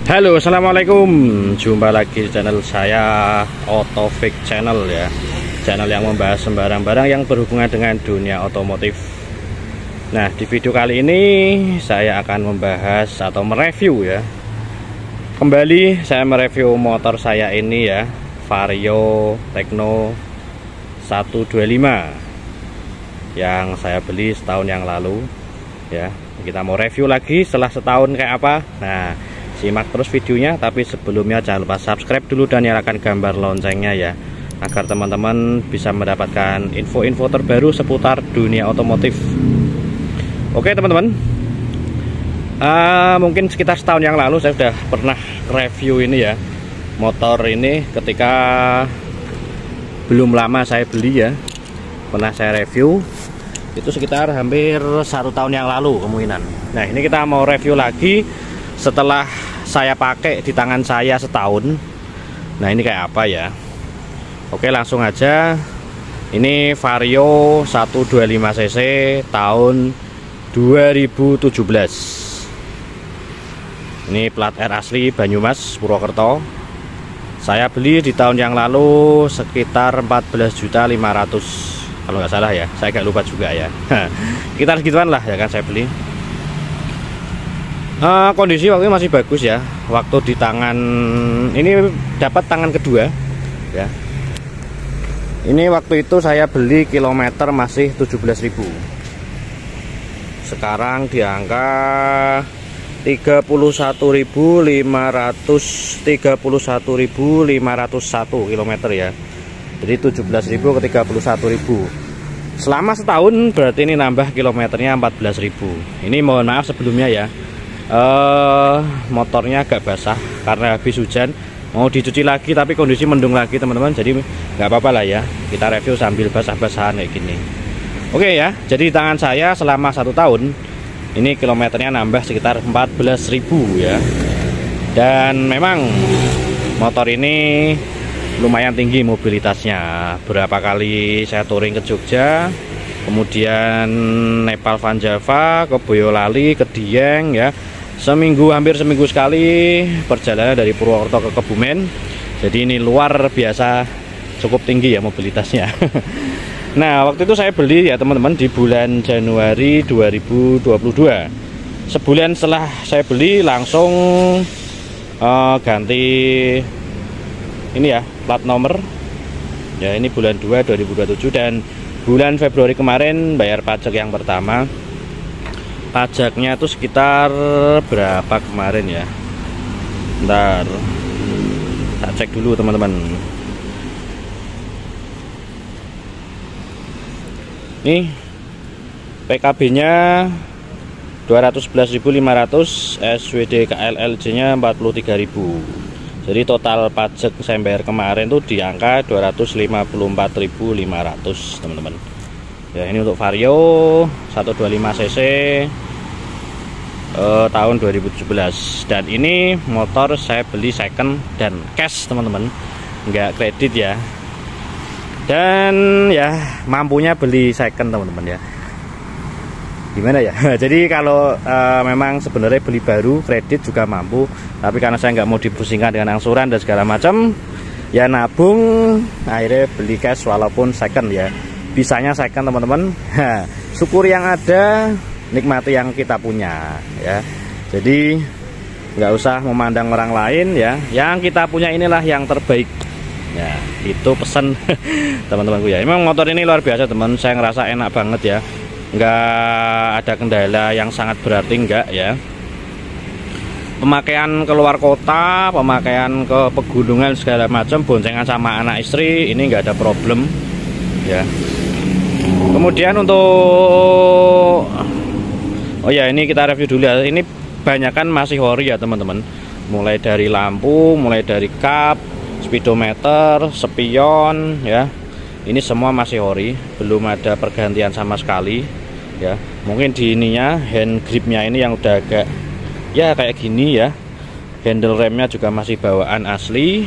Halo, assalamualaikum. Jumpa lagi di channel saya, Otofix Channel ya. Channel yang membahas barang-barang yang berhubungan dengan dunia otomotif. Nah, di video kali ini saya akan membahas atau mereview ya. Kembali saya mereview motor saya ini ya, Vario Tekno 125 yang saya beli setahun yang lalu ya. Kita mau review lagi setelah setahun kayak apa. Nah, simak terus videonya, tapi sebelumnya jangan lupa subscribe dulu dan nyalakan gambar loncengnya ya, agar teman-teman bisa mendapatkan info-info terbaru seputar dunia otomotif. Oke teman-teman, mungkin sekitar setahun yang lalu saya sudah pernah review ini ya, motor ini ketika belum lama saya beli ya, pernah saya review itu sekitar hampir 1 tahun yang lalu kemungkinan. Nah, ini kita mau review lagi setelah saya pakai di tangan saya setahun. Nah, ini kayak apa ya. Oke, langsung aja. Ini Vario 125cc tahun 2017. Ini plat R asli Banyumas, Purwokerto. Saya beli di tahun yang lalu sekitar 14.500.000 kalau nggak salah ya, saya agak lupa juga ya. Sekitar segituan lah ya kan saya beli. Kondisi waktu itu masih bagus ya. Waktu di tangan ini dapat tangan kedua ya. Ini waktu itu saya beli kilometer masih 17.000. Sekarang di angka 31.501 kilometer ya. Jadi 17.000 ke 31.000. Selama setahun berarti ini nambah kilometernya 14.000. Ini mohon maaf sebelumnya ya, motornya agak basah karena habis hujan. Mau dicuci lagi tapi kondisi mendung lagi teman-teman. Jadi nggak apa-apa lah ya, kita review sambil basah-basahan kayak gini. Oke ya, jadi di tangan saya selama 1 tahun ini kilometernya nambah sekitar 14.000 ya. Dan memang motor ini lumayan tinggi mobilitasnya. Berapa kali saya touring ke Jogja, kemudian Nepal Van Java, ke Boyolali, ke Dieng ya. Hampir seminggu sekali perjalanan dari Purwokerto ke Kebumen. Jadi ini luar biasa cukup tinggi ya mobilitasnya. Nah, waktu itu saya beli ya teman-teman di bulan Januari 2022. Sebulan setelah saya beli langsung ganti ini ya, plat nomor ya. Ini bulan 2 2027 dan bulan Februari kemarin bayar pajak yang pertama. Pajaknya itu sekitar berapa kemarin ya, bentar tak cek dulu teman-teman. Nih PKB nya 211.500, SWD KLLJ nya 43.000. Jadi total pajak saya bayar kemarin tuh di angka 254.500 teman-teman. Ya, ini untuk Vario 125cc tahun 2017. Dan ini motor saya beli second dan cash teman-teman, nggak kredit ya. Dan ya mampunya beli second teman-teman ya. Gimana ya? Jadi kalau memang sebenarnya beli baru kredit juga mampu, tapi karena saya nggak mau dipusingkan dengan angsuran dan segala macam, ya nabung akhirnya beli cash walaupun second ya. Bisanya second teman-teman. Syukuri yang ada, nikmati yang kita punya ya. Jadi nggak usah memandang orang lain ya. Yang kita punya inilah yang terbaik. Ya, itu pesan teman-temanku ya. Memang motor ini luar biasa teman, saya ngerasa enak banget ya. Nggak ada kendala yang sangat berarti, enggak ya. Pemakaian keluar kota, pemakaian ke pegunungan segala macam, boncengan sama anak istri, ini nggak ada problem ya. Kemudian untuk ini kita review dulu ya. Ini banyakan masih ori ya teman-teman. Mulai dari lampu, mulai dari kap, speedometer, spion ya. Ini semua masih ori, belum ada pergantian sama sekali ya. Mungkin di ininya, hand gripnya ini yang udah agak ya kayak gini ya. Handle remnya juga masih bawaan asli,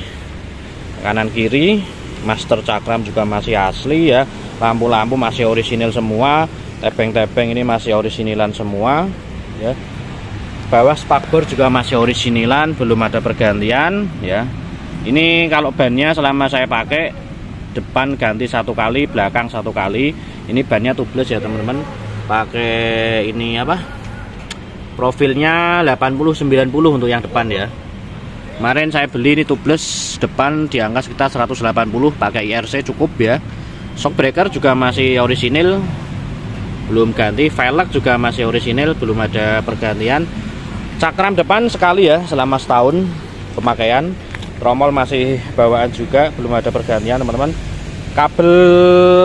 kanan kiri. Master cakram juga masih asli ya. Lampu-lampu masih orisinil semua. Tebeng-tebeng ini masih orisinilan semua ya. bawah spakbor juga masih orisinilan, belum ada pergantian ya. Ini kalau bannya selama saya pakai, depan ganti 1 kali, belakang 1 kali. Ini bannya tubeless ya teman-teman, pakai ini apa, profilnya 80-90 untuk yang depan ya. Kemarin saya beli ini tubeless, depan di angka sekitar 180, pakai IRC cukup ya. Shock breaker juga masih orisinil, belum ganti. Velg juga masih orisinil, belum ada pergantian. Cakram depan sekali ya selama setahun pemakaian. Tromol masih bawaan juga, belum ada pergantian teman-teman. Kabel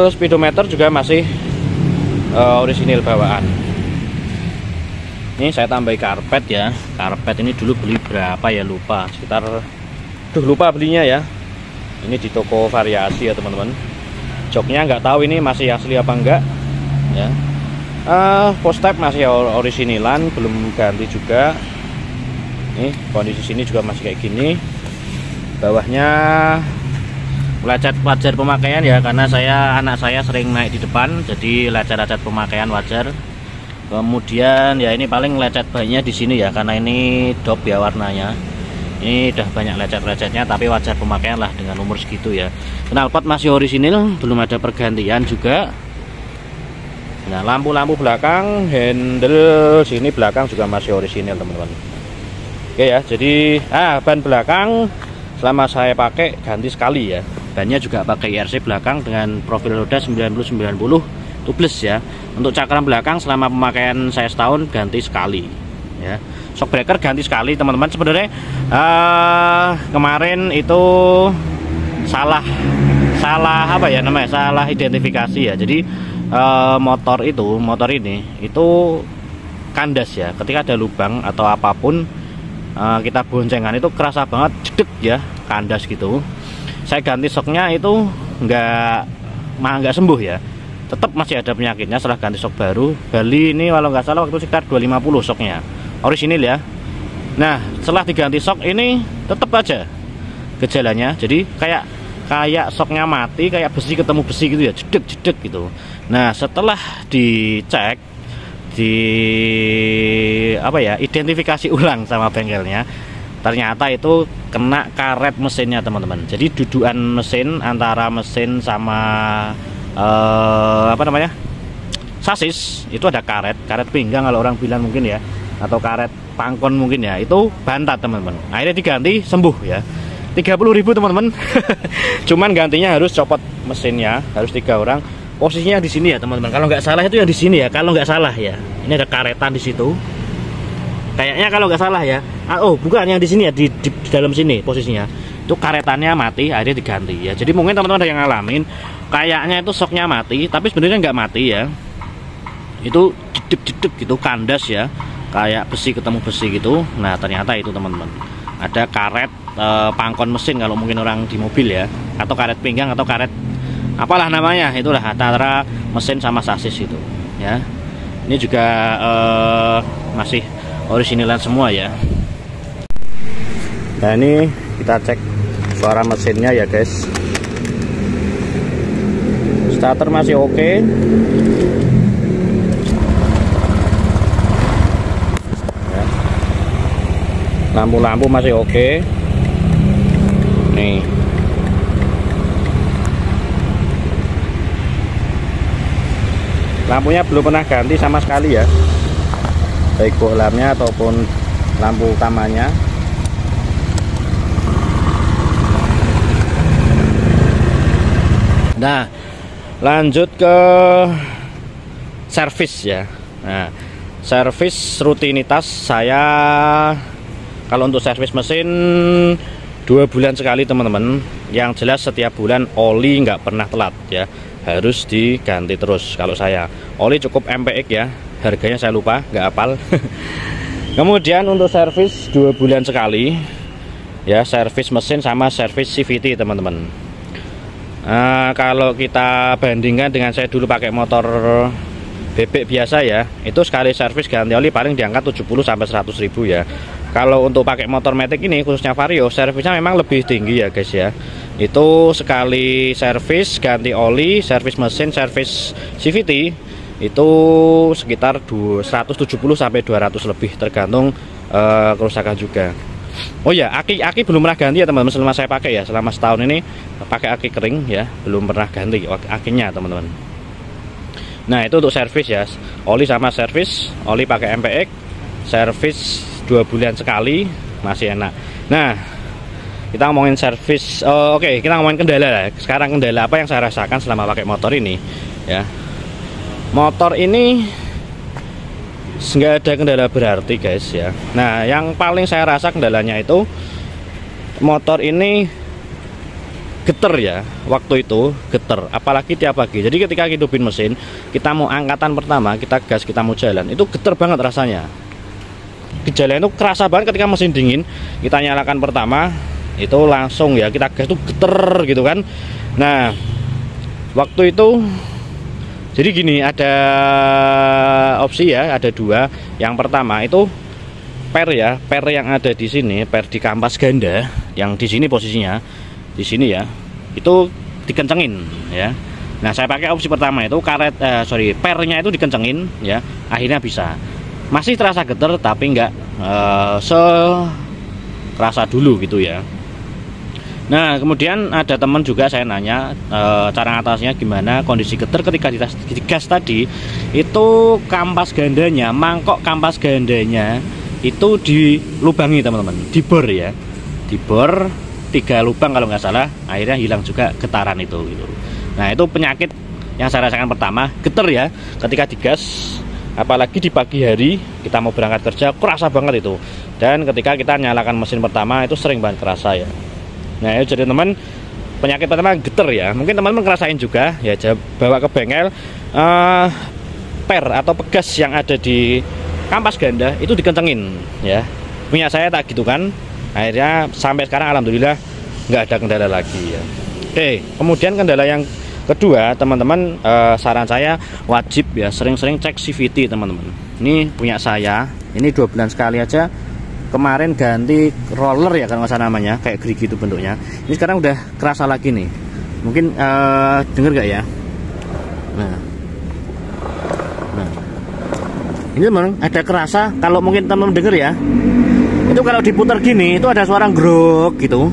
speedometer juga masih orisinil bawaan. Ini saya tambahin karpet ya. Karpet ini dulu beli berapa ya, lupa, sekitar lupa belinya ya. Ini di toko variasi ya teman-teman. Joknya nggak tahu ini masih asli apa enggak ya. Post tab masih orisinilan, belum ganti juga. Nih kondisi sini juga masih kayak gini. Bawahnya lecet wajar pemakaian ya, karena anak saya sering naik di depan, jadi lecet-lecet pemakaian wajar. Kemudian ya ini paling lecet banyak di sini ya, karena ini dop ya warnanya. Ini udah banyak lecet-lecetnya, tapi wajar pemakaian lah dengan umur segitu ya. Knalpot masih orisinil, belum ada pergantian juga. Nah, lampu-lampu belakang, handle sini belakang juga masih orisinil teman-teman. Oke ya, jadi ban belakang selama saya pakai ganti sekali ya. Bannya juga pakai IRC belakang dengan profil roda 90-90 tubeless ya. Untuk cakram belakang selama pemakaian saya setahun ganti sekali ya. Shock breaker ganti sekali teman-teman. Sebenarnya kemarin itu salah apa ya namanya, salah identifikasi ya. Jadi motor ini itu kandas ya, ketika ada lubang atau apapun kita boncengan itu kerasa banget jedek ya, kandas gitu. Saya ganti shocknya itu nggak sembuh ya, tetap masih ada penyakitnya. Setelah ganti shock baru, Bali ini kalau nggak salah waktu sekitar 250 shocknya, orisinil ya. Nah setelah diganti shock ini tetap aja gejalanya, jadi kayak shocknya mati, kayak besi ketemu besi gitu ya, jedek gitu. Nah setelah dicek, identifikasi ulang sama bengkelnya, ternyata itu kena karet mesinnya teman-teman. Jadi dudukan mesin antara mesin sama sasis itu ada karet pinggang kalau orang bilang mungkin ya, atau karet pangkon mungkin ya, itu bantat teman-teman. Akhirnya diganti, sembuh ya. 30.000 teman-teman. Cuman gantinya harus copot mesinnya, harus 3 orang. Posisinya di sini ya teman-teman. Kalau nggak salah itu yang di sini ya. Kalau nggak salah ya. Ini ada karetan di situ. Kayaknya kalau nggak salah ya. Oh bukan, yang di sini ya, di dalam sini posisinya. Itu karetannya mati, akhirnya diganti ya. Jadi mungkin teman-teman ada yang ngalamin, kayaknya itu shocknya mati, tapi sebenarnya nggak mati ya. Itu jedek-jedek gitu, kandas ya. Kayak besi ketemu besi gitu. Nah ternyata itu teman-teman, ada karet pangkon mesin kalau mungkin orang di mobil ya, atau karet pinggang atau karet apalah namanya, itulah antara mesin sama sasis itu ya. Ini juga masih orisinilan semua ya. Nah ini kita cek suara mesinnya ya guys. Starter masih oke. Lampu-lampu masih oke. Nih lampunya belum pernah ganti sama sekali ya, baik bohlamnya ataupun lampu utamanya. Nah lanjut ke servis ya. Nah servis rutinitas saya, kalau untuk servis mesin 2 bulan sekali teman-teman. Yang jelas setiap bulan oli nggak pernah telat ya, harus diganti terus. Kalau saya oli cukup MPX ya, harganya saya lupa, nggak hafal. Kemudian untuk servis 2 bulan sekali ya, servis mesin sama servis CVT teman-teman. Kalau kita bandingkan dengan saya dulu pakai motor bebek biasa ya, itu sekali servis ganti oli paling diangkat 70-100 ribu ya. Kalau untuk pakai motor matic ini khususnya Vario, servisnya memang lebih tinggi ya guys ya. Itu sekali servis ganti oli, servis mesin, servis CVT itu sekitar 170 sampai 200 lebih, tergantung kerusakan juga. Oh ya, aki belum pernah ganti ya teman-teman, selama saya pakai ya, selama setahun ini pakai aki kering ya, belum pernah ganti akinya teman-teman. Nah itu untuk servis ya, oli sama servis, oli pakai MPX, servis 2 bulan sekali masih enak. Nah kita ngomongin servis, oke, kita ngomongin kendala lah. Sekarang kendala apa yang saya rasakan selama pakai motor ini ya. Motor ini nggak ada kendala berarti guys ya. Nah yang paling saya rasa kendalanya itu motor ini geter ya, waktu itu geter, apalagi tiap pagi. Jadi ketika hidupin mesin, kita mau angkatan pertama, kita gas, kita mau jalan, itu geter banget rasanya. Gejalanya itu kerasa banget ketika mesin dingin, kita nyalakan pertama, itu langsung ya kita gas itu geter gitu kan. Nah waktu itu jadi gini, ada opsi ya, ada 2. Yang pertama itu per ya, per yang ada di sini, per di kampas ganda, yang di sini posisinya, di sini ya, itu dikencengin ya. Nah saya pakai opsi pertama itu pernya itu dikencengin ya, akhirnya bisa. Masih terasa geter tapi nggak kerasa dulu gitu ya. Nah kemudian ada teman juga saya nanya cara ngatasnya gimana, kondisi geter ketika di gas tadi itu kampas gandanya, mangkok kampas gandanya itu dilubangi teman-teman, dibor ya, dibor 3 lubang kalau nggak salah, akhirnya hilang juga getaran itu gitu. Nah itu penyakit yang saya rasakan pertama, geter ya ketika digas, apalagi di pagi hari kita mau berangkat kerja kerasa banget itu. Dan ketika kita nyalakan mesin pertama itu sering banget kerasa ya. Nah itu jadi teman, penyakit pertama geter ya. Mungkin teman-teman ngerasain juga ya, bawa ke bengkel per atau pegas yang ada di kampas ganda itu dikencengin ya. Punya saya tak gitu kan, akhirnya sampai sekarang alhamdulillah nggak ada kendala lagi ya. Oke, kemudian kendala yang kedua teman-teman, saran saya wajib ya sering-sering cek CVT teman-teman. Ini punya saya, ini 2 bulan sekali aja. Kemarin ganti roller ya kalau nggak salah namanya, kayak gerigi itu bentuknya. Ini sekarang udah kerasa lagi nih. Mungkin denger nggak ya? Nah ini teman ada kerasa, kalau mungkin teman denger ya, itu kalau diputar gini itu ada suara grok gitu.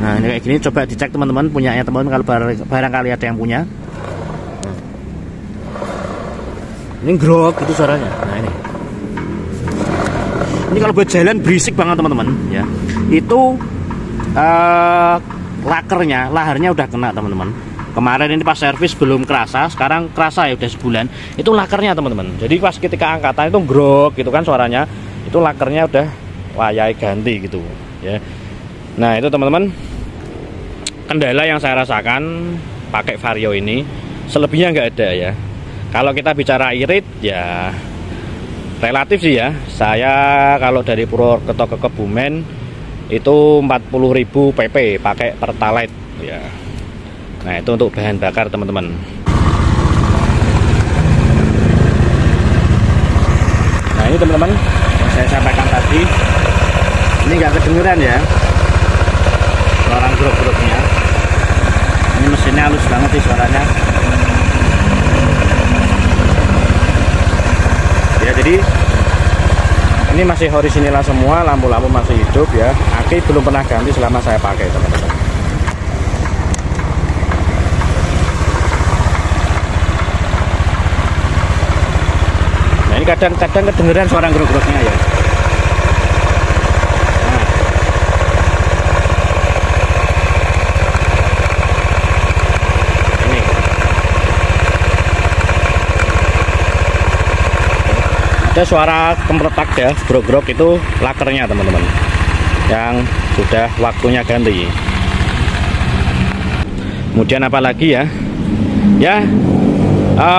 Nah ini kayak gini, coba dicek teman-teman, punyanya teman-teman kalau barangkali ada yang punya. Nah, ini grok itu suaranya. Nah ini kalau buat jalan berisik banget teman-teman ya. Itu laharnya udah kena teman-teman. Kemarin ini pas servis belum kerasa, sekarang kerasa ya udah sebulan. Itu lakernya teman-teman. Jadi pas ketika angkatan itu grok gitu kan suaranya, itu lakernya udah layak ganti gitu ya. Nah itu teman-teman kendala yang saya rasakan pakai Vario ini. Selebihnya nggak ada ya. Kalau kita bicara irit ya relatif sih ya. Saya kalau dari Purwokerto ke Kebumen itu 40.000 pp pakai Pertalite ya. Nah itu untuk bahan bakar teman-teman. Nah ini teman-teman yang saya sampaikan tadi, ini nggak kedengeran ya suara grok-groknya. Ini mesinnya halus banget sih suaranya ya. Jadi ini masih orisinil semua, lampu-lampu masih hidup ya. Aki belum pernah ganti selama saya pakai teman-teman. Nah ini kadang-kadang kedengeran suara grok-groknya ya. Ada suara kemretak ya, grok-grok itu lakernya teman-teman yang sudah waktunya ganti. Kemudian apalagi ya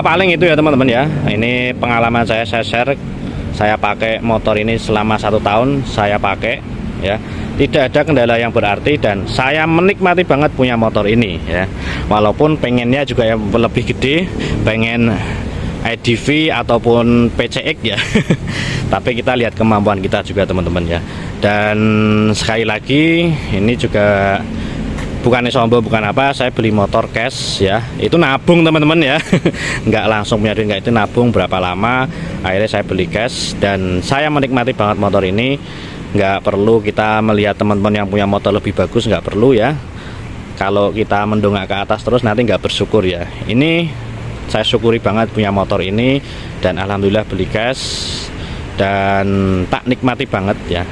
paling itu ya teman-teman ya. Ini pengalaman saya share, saya pakai motor ini selama 1 tahun saya pakai ya, tidak ada kendala yang berarti dan saya menikmati banget punya motor ini ya. Walaupun pengennya juga yang lebih gede, pengen IDV ataupun PCX ya. Tapi kita lihat kemampuan kita juga teman-teman ya. Dan sekali lagi ini juga bukannya sombong bukan apa, saya beli motor cash ya, itu nabung teman-teman ya. Nggak langsung punya duit, nggak, itu nabung berapa lama, akhirnya saya beli cash. Dan saya menikmati banget motor ini. Nggak perlu kita melihat teman-teman yang punya motor lebih bagus, nggak perlu ya. Kalau kita mendongak ke atas terus nanti nggak bersyukur ya. Ini saya syukuri banget punya motor ini, dan alhamdulillah beli cash, dan tak nikmati banget ya.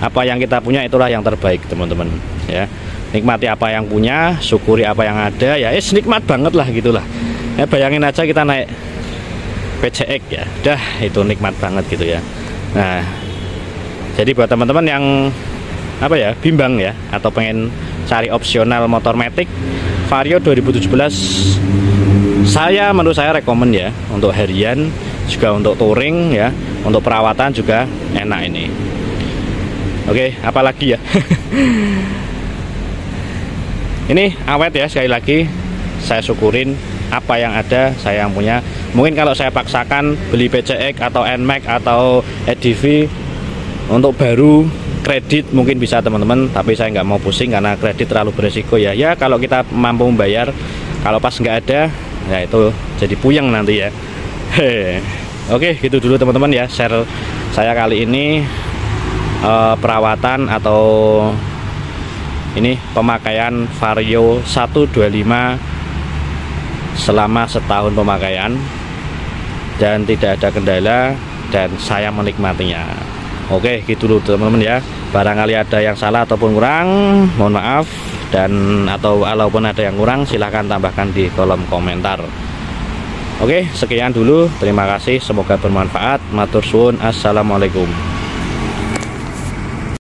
Apa yang kita punya itulah yang terbaik teman-teman ya. Nikmati apa yang punya, syukuri apa yang ada ya. Nikmat banget lah gitulah ya. Bayangin aja kita naik PCX ya, dah itu nikmat banget gitu ya. Nah, jadi buat teman-teman yang apa ya, bimbang ya, atau pengen cari opsional motor matic Vario 2017, menurut saya rekomen ya, untuk harian juga, untuk touring ya, untuk perawatan juga enak ini. Oke, apalagi ya. Ini awet ya, sekali lagi saya syukurin apa yang ada, saya yang punya. Mungkin kalau saya paksakan beli PCX atau NMAX atau EDV untuk baru kredit mungkin bisa teman-teman, tapi saya nggak mau pusing karena kredit terlalu beresiko ya. Ya kalau kita mampu membayar, kalau pas nggak ada ya itu jadi puyeng nanti ya. Oke, gitu dulu teman-teman ya, share saya kali ini perawatan atau ini pemakaian Vario 125 selama setahun pemakaian, dan tidak ada kendala dan saya menikmatinya. Oke, gitu dulu teman-teman ya. Barangkali ada yang salah ataupun kurang, mohon maaf, dan atau walaupun ada yang kurang silahkan tambahkan di kolom komentar. Oke, sekian dulu, terima kasih, semoga bermanfaat. Matur suwun, assalamualaikum.